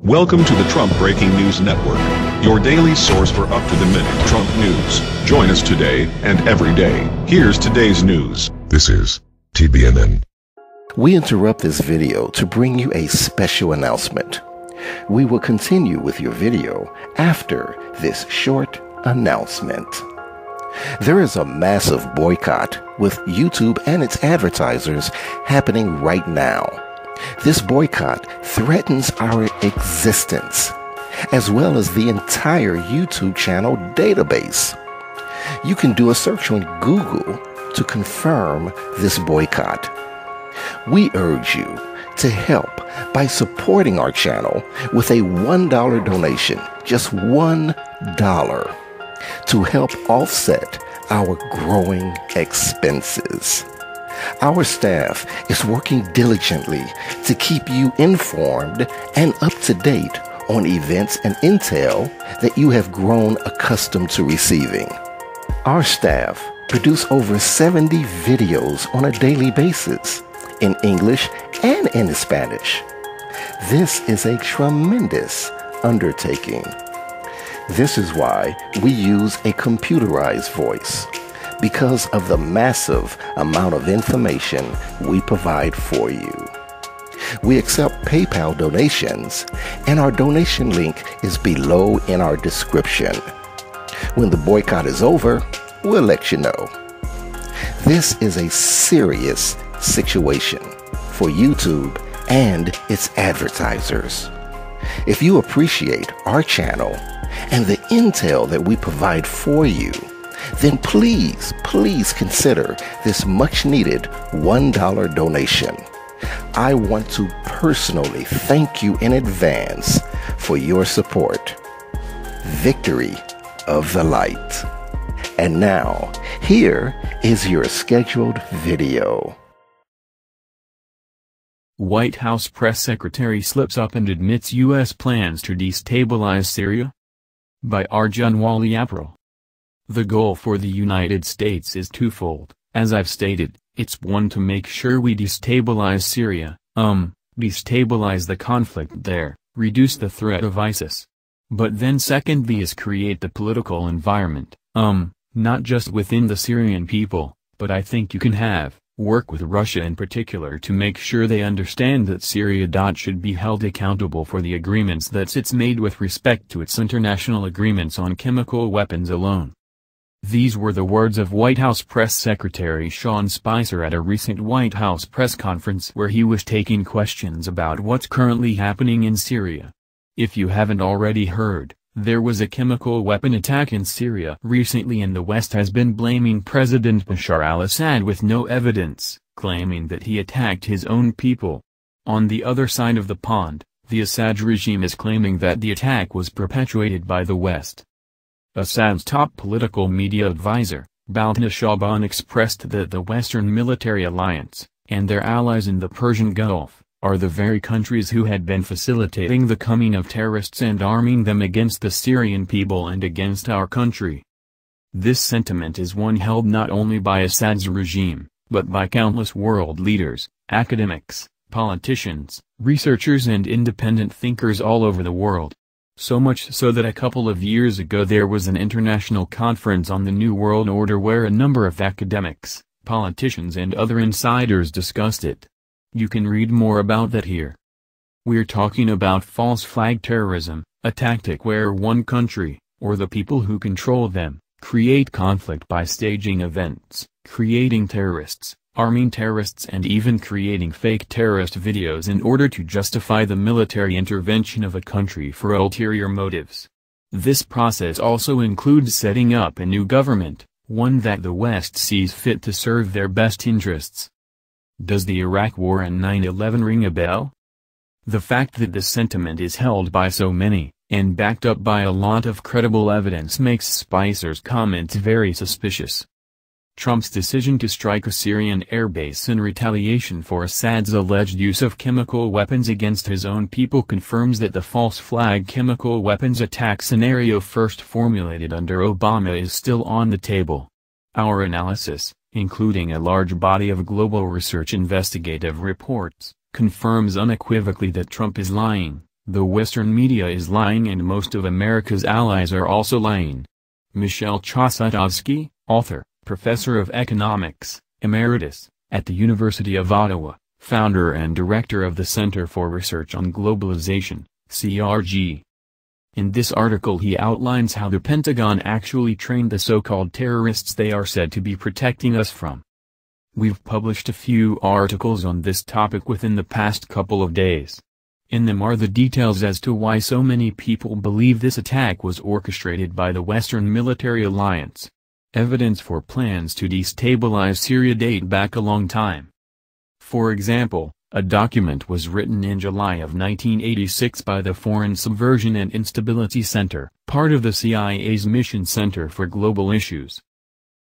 Welcome to the Trump Breaking News Network, your daily source for up-to-the-minute Trump news. Join us today and every day. Here's today's news. This is TBNN. We interrupt this video to bring you a special announcement. We will continue with your video after this short announcement. There is a massive boycott with YouTube and its advertisers happening right now. This boycott threatens our existence, as well as the entire YouTube channel database. You can do a search on Google to confirm this boycott. We urge you to help by supporting our channel with a $1 donation, just $1, to help offset our growing expenses. Our staff is working diligently to keep you informed and up to date on events and intel that you have grown accustomed to receiving. Our staff produce over 70 videos on a daily basis in English and in Spanish. This is a tremendous undertaking. This is why we use a computerized voice, because of the massive amount of information we provide for you. We accept PayPal donations, and our donation link is below in our description. When the boycott is over, we'll let you know. This is a serious situation for YouTube and its advertisers. If you appreciate our channel and the intel that we provide for you, then please consider this much needed $1 donation. I want to personally thank you in advance for your support. Victory of the light. And now, here is your scheduled video. White House press secretary slips up and admits U.S. plans to destabilize Syria? By Arjun Wali April. The goal for the United States is twofold. As I've stated, it's one, to make sure we destabilize Syria, destabilize the conflict there, reduce the threat of ISIS. But then secondly is create the political environment, not just within the Syrian people, but I think you can work with Russia in particular to make sure they understand that Syria should be held accountable for the agreements that it's made with respect to its international agreements on chemical weapons alone. These were the words of White House Press Secretary Sean Spicer at a recent White House press conference where he was taking questions about what's currently happening in Syria. If you haven't already heard, there was a chemical weapon attack in Syria recently, and the West has been blaming President Bashar Al Assad with no evidence, claiming that he attacked his own people. On the other side of the pond, the Assad regime is claiming that the attack was perpetuated by the West. Assad's top political media advisor, Baltana Shaban, expressed that the Western military alliance, and their allies in the Persian Gulf, are the very countries who had been facilitating the coming of terrorists and arming them against the Syrian people and against our country. This sentiment is one held not only by Assad's regime, but by countless world leaders, academics, politicians, researchers and independent thinkers all over the world. So much so that a couple of years ago there was an international conference on the New World Order where a number of academics, politicians and other insiders discussed it. You can read more about that here. We're talking about false flag terrorism, a tactic where one country, or the people who control them, create conflict by staging events, creating terrorists, arming terrorists and even creating fake terrorist videos in order to justify the military intervention of a country for ulterior motives. This process also includes setting up a new government, one that the West sees fit to serve their best interests. Does the Iraq War and 9/11 ring a bell? The fact that this sentiment is held by so many, and backed up by a lot of credible evidence, makes Spicer's comments very suspicious. Trump's decision to strike a Syrian airbase in retaliation for Assad's alleged use of chemical weapons against his own people confirms that the false flag chemical weapons attack scenario first formulated under Obama is still on the table. Our analysis, including a large body of global research investigative reports, confirms unequivocally that Trump is lying, The Western media is lying and most of America's allies are also lying. Michel Chossudovsky, author, professor of economics, emeritus, at the University of Ottawa, founder and director of the Center for Research on Globalization, CRG. In this article he outlines how the Pentagon actually trained the so-called terrorists they are said to be protecting us from. We've published a few articles on this topic within the past couple of days. In them are the details as to why so many people believe this attack was orchestrated by the Western military alliance. Evidence for plans to destabilize Syria date back a long time. For example, a document was written in July of 1986 by the Foreign Subversion and Instability Center, part of the CIA's Mission Center for Global Issues.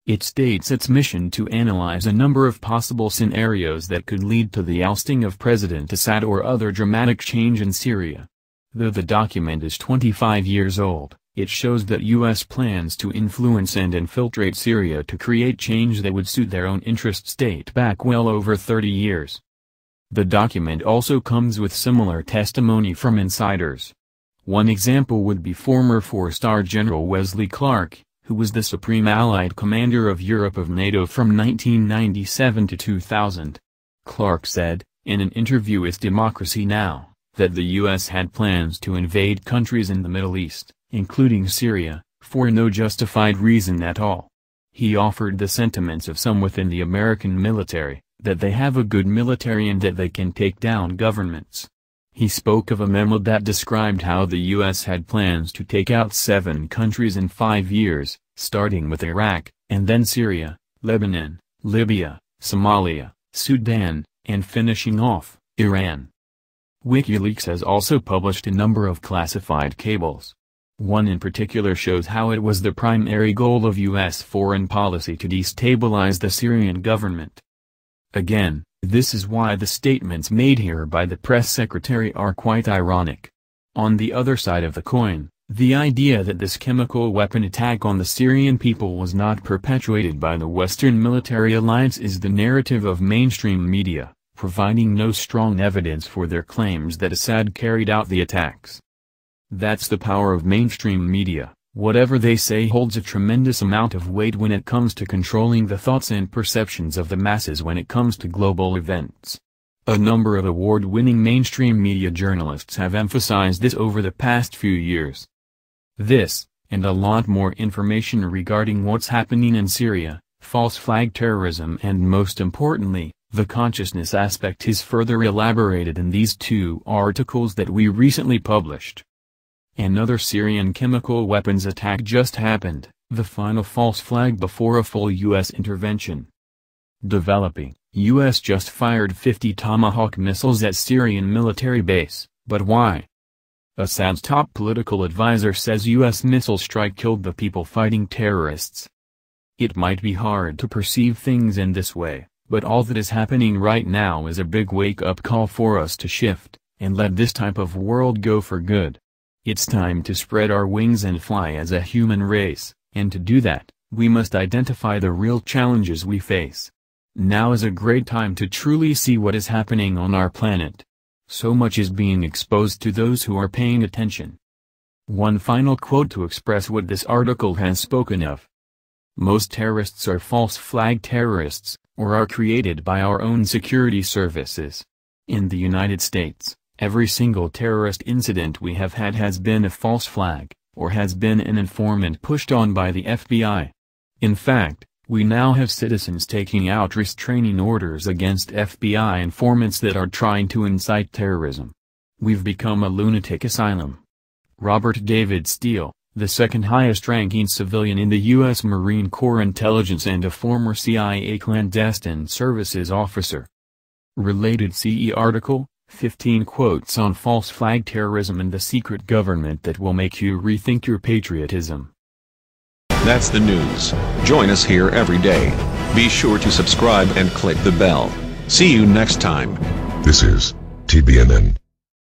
It states its mission to analyze a number of possible scenarios that could lead to the ousting of President Assad or other dramatic change in Syria. Though the document is 25 years old, it shows that U.S. plans to influence and infiltrate Syria to create change that would suit their own interests date back well over 30 years. The document also comes with similar testimony from insiders. One example would be former four-star General Wesley Clark, who was the Supreme Allied Commander of Europe of NATO from 1997 to 2000. Clark said, in an interview with Democracy Now!, that the U.S. had plans to invade countries in the Middle East, including Syria, for no justified reason at all. He offered the sentiments of some within the American military, that they have a good military and that they can take down governments. He spoke of a memo that described how the U.S. had plans to take out 7 countries in 5 years, starting with Iraq, and then Syria, Lebanon, Libya, Somalia, Sudan, and finishing off, Iran. WikiLeaks has also published a number of classified cables. One in particular shows how it was the primary goal of U.S. foreign policy to destabilize the Syrian government. Again, this is why the statements made here by the press secretary are quite ironic. On the other side of the coin, the idea that this chemical weapon attack on the Syrian people was not perpetuated by the Western military alliance is the narrative of mainstream media, providing no strong evidence for their claims that Assad carried out the attacks. That's the power of mainstream media. Whatever they say holds a tremendous amount of weight when it comes to controlling the thoughts and perceptions of the masses when it comes to global events. A number of award-winning mainstream media journalists have emphasized this over the past few years. This, and a lot more information regarding what's happening in Syria, false flag terrorism and most importantly, the consciousness aspect is further elaborated in these 2 articles that we recently published. Another Syrian chemical weapons attack just happened, the final false flag before a full U.S. intervention. Developing, U.S. just fired 50 Tomahawk missiles at Syrian military base, but why? Assad's top political advisor says U.S. missile strike killed the people fighting terrorists. It might be hard to perceive things in this way, but all that is happening right now is a big wake-up call for us to shift, and let this type of world go for good. It's time to spread our wings and fly as a human race, and to do that, we must identify the real challenges we face. Now is a great time to truly see what is happening on our planet. So much is being exposed to those who are paying attention. One final quote to express what this article has spoken of. Most terrorists are false flag terrorists, or are created by our own security services. In the United States, every single terrorist incident we have had has been a false flag, or has been an informant pushed on by the FBI. In fact, we now have citizens taking out restraining orders against FBI informants that are trying to incite terrorism. We've become a lunatic asylum. Robert David Steele, the second highest ranking civilian in the U.S. Marine Corps intelligence and a former CIA clandestine services officer. Related CE article, 15 quotes on false flag terrorism and the secret government that will make you rethink your patriotism. That's the news. Join us here every day. Be sure to subscribe and click the bell. See you next time. This is TBNN.